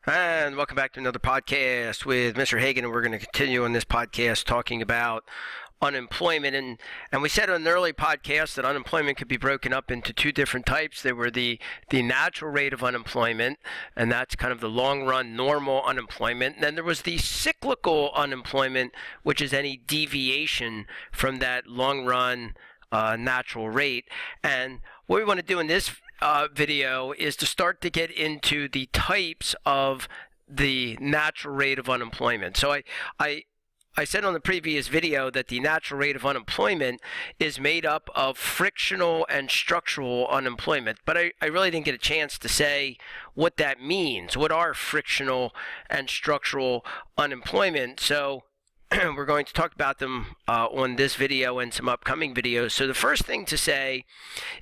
And welcome back to another podcast with Mr. Hagan, and we're going to continue on this podcast talking about unemployment. And we said on an early podcast that unemployment could be broken up into two different types. There were the natural rate of unemployment, and that's kind of the long-run normal unemployment. And then there was the cyclical unemployment, which is any deviation from that long-run natural rate. And what we want to do in this video is to start to get into the types of the natural rate of unemployment. So I said on the previous video that the natural rate of unemployment is made up of frictional and structural unemployment, but I really didn't get a chance to say what that means. What are frictional and structural unemployment? So we're going to talk about them on this video and some upcoming videos. So the first thing to say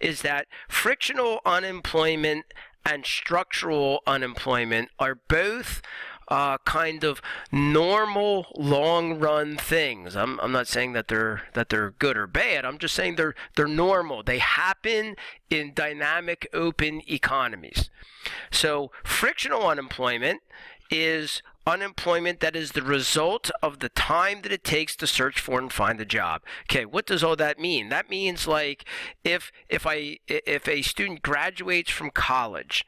is that frictional unemployment and structural unemployment are both kind of normal long-run things. I'm not saying that they're good or bad. I'm just saying they're normal. They happen in dynamic, open economies. So frictional unemployment is unemployment that is the result of the time that it takes to search for and find a job. Okay, what does all that mean? That means like if a student graduates from college,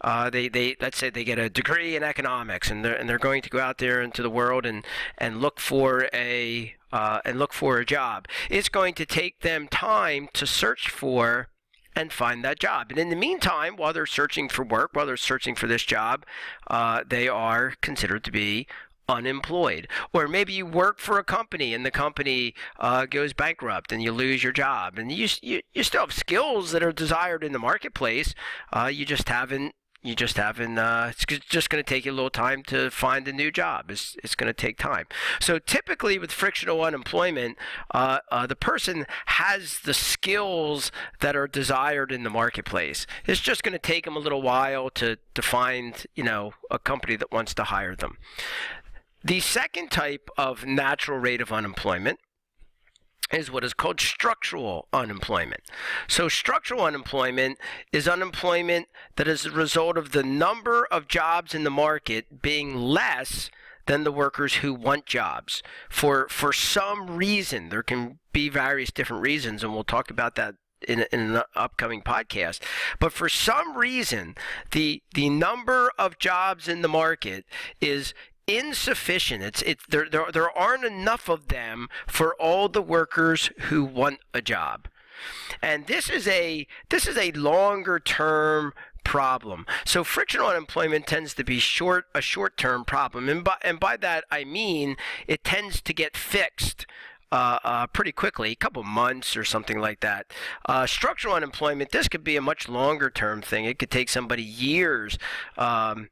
they let's say they get a degree in economics, and they're going to go out there into the world and look for a job. It's going to take them time to search for and find that job. And in the meantime, while they're searching for work, while they're searching for this job, they are considered to be unemployed. Or maybe you work for a company and the company goes bankrupt and you lose your job. And you still have skills that are desired in the marketplace. You just haven't, it's just going to take you a little time to find a new job. It's going to take time. So typically with frictional unemployment, the person has the skills that are desired in the marketplace. It's just going to take them a little while to find, a company that wants to hire them. The second type of natural rate of unemployment is what is called structural unemployment. So structural unemployment is unemployment that is a result of the number of jobs in the market being less than the workers who want jobs. For some reason, there can be various different reasons, and we'll talk about that in an upcoming podcast. But for some reason, the number of jobs in the market is insufficient. There aren't enough of them for all the workers who want a job. And this is a longer term problem. So frictional unemployment tends to be a short-term problem, and by that I mean it tends to get fixed pretty quickly, a couple months or something like that. Structural unemployment, this could be a much longer term thing. It could take somebody years to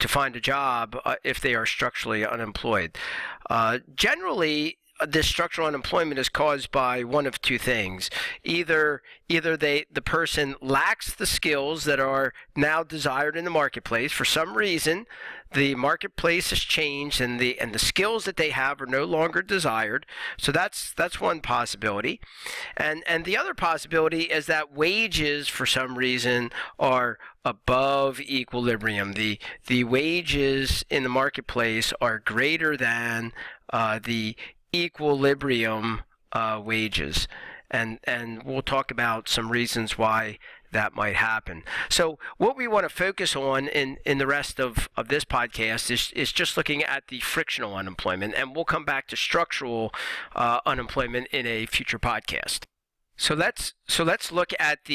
find a job if they are structurally unemployed. Generally, this structural unemployment is caused by one of two things. Either the person lacks the skills that are now desired in the marketplace. For some reason, the marketplace has changed and the skills that they have are no longer desired. So that's one possibility. And the other possibility is that wages for some reason are above equilibrium. The wages in the marketplace are greater than the equilibrium wages, and we'll talk about some reasons why that might happen. So what we want to focus on in the rest of this podcast is just looking at the frictional unemployment, and we'll come back to structural unemployment in a future podcast. So let's look at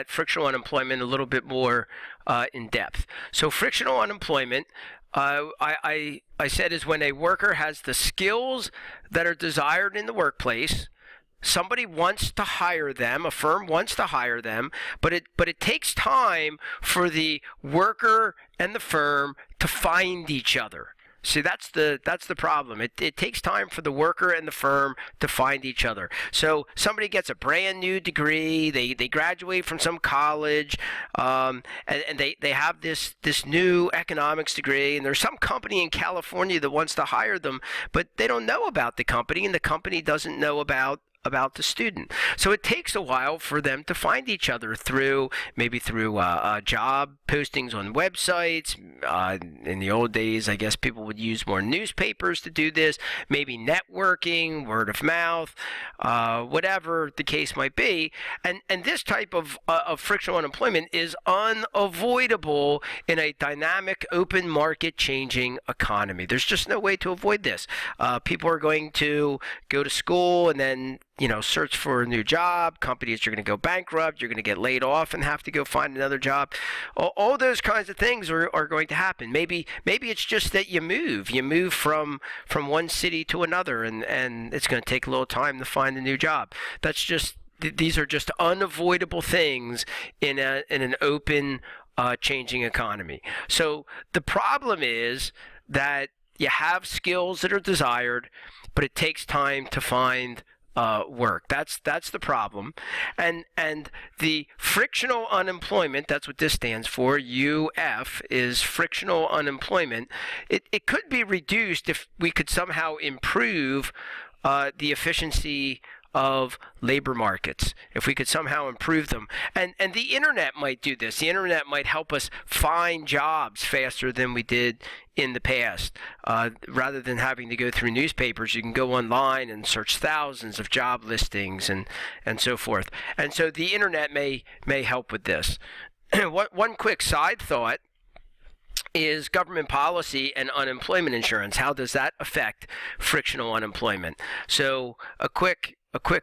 frictional unemployment a little bit more in depth. So frictional unemployment, I said, is when a worker has the skills that are desired in the workplace. Somebody wants to hire them, a firm wants to hire them, but it takes time for the worker and the firm to find each other. See, that's the problem. It takes time for the worker and the firm to find each other. So somebody gets a brand new degree, they graduate from some college, and they have this new economics degree, and there's some company in California that wants to hire them, but they don't know about the company, and the company doesn't know about about the student. So it takes a while for them to find each other through job postings on websites. In the old days, I guess people would use more newspapers to do this, maybe networking, word of mouth, whatever the case might be. And this type of frictional unemployment is unavoidable in a dynamic, open market, changing economy. There's just no way to avoid this. People are going to go to school and then search for a new job. Companies are going to go bankrupt. You're going to get laid off and have to go find another job. All those kinds of things are going to happen. Maybe it's just that you move from one city to another, and it's going to take a little time to find a new job. These are just unavoidable things in an open, changing economy. So the problem is that you have skills that are desired, but it takes time to find work. That's the problem. And the frictional unemployment, that's what this stands for, UF, is frictional unemployment. It could be reduced if we could somehow improve the efficiency of labor markets, if we could somehow improve them. And the internet might do this. The internet might help us find jobs faster than we did in the past. Rather than having to go through newspapers, you can go online and search thousands of job listings and so forth. And so the internet may help with this. One quick side thought is government policy and unemployment insurance. How does that affect frictional unemployment? So a quick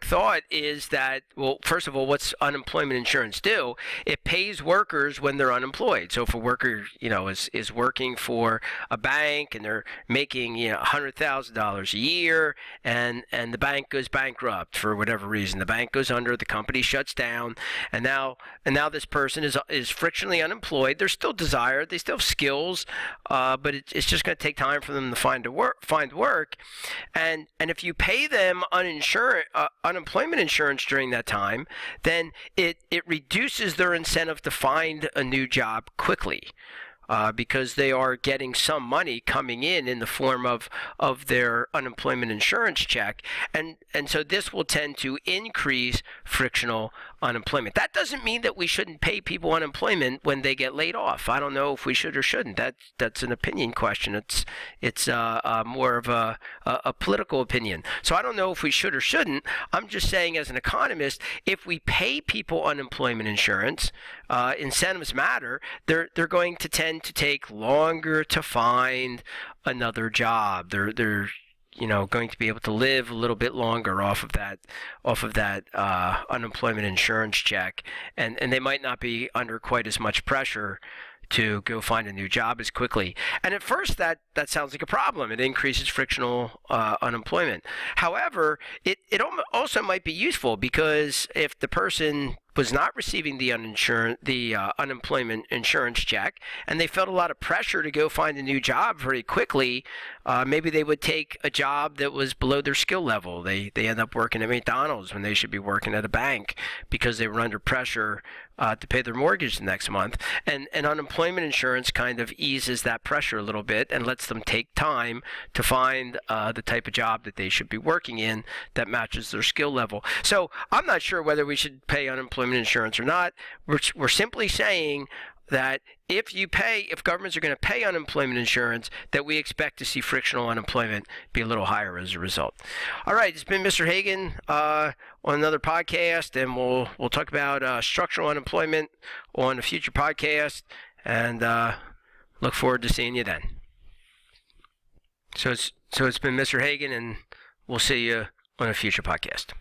thought is that, well, first of all, what's unemployment insurance do? It pays workers when they're unemployed. So if a worker, is working for a bank and they're making, $100,000 a year, and the bank goes bankrupt for whatever reason, the bank goes under, the company shuts down, and now this person is frictionally unemployed. They're still desired, they still have skills, but it's just going to take time for them to find work, and if you pay them unemployment insurance during that time, then it reduces their incentive to find a new job quickly, because they are getting some money coming in the form of their unemployment insurance check, and so this will tend to increase frictional unemployment. That doesn't mean that we shouldn't pay people unemployment when they get laid off. I don't know if we should or shouldn't. That's an opinion question. It's more of a political opinion. So I don't know if we should or shouldn't. I'm just saying, as an economist, if we pay people unemployment insurance, incentives matter. They're going to tend to take longer to find another job. They're going to be able to live a little bit longer off of that unemployment insurance check, and they might not be under quite as much pressure to go find a new job as quickly. And at first, that sounds like a problem. It increases frictional unemployment. However, it also might be useful, because if the person was not receiving the unemployment insurance check, and they felt a lot of pressure to go find a new job very quickly, maybe they would take a job that was below their skill level. They end up working at McDonald's when they should be working at a bank, because they were under pressure to pay their mortgage the next month. And unemployment insurance kind of eases that pressure a little bit and lets them take time to find the type of job that they should be working in that matches their skill level. So I'm not sure whether we should pay unemployment insurance or not. We're simply saying that if governments are going to pay unemployment insurance, that we expect to see frictional unemployment be a little higher as a result. All right, it's been Mr. Hagan on another podcast, and we'll talk about structural unemployment on a future podcast, and look forward to seeing you then. So it's been Mr. Hagan, and we'll see you on a future podcast.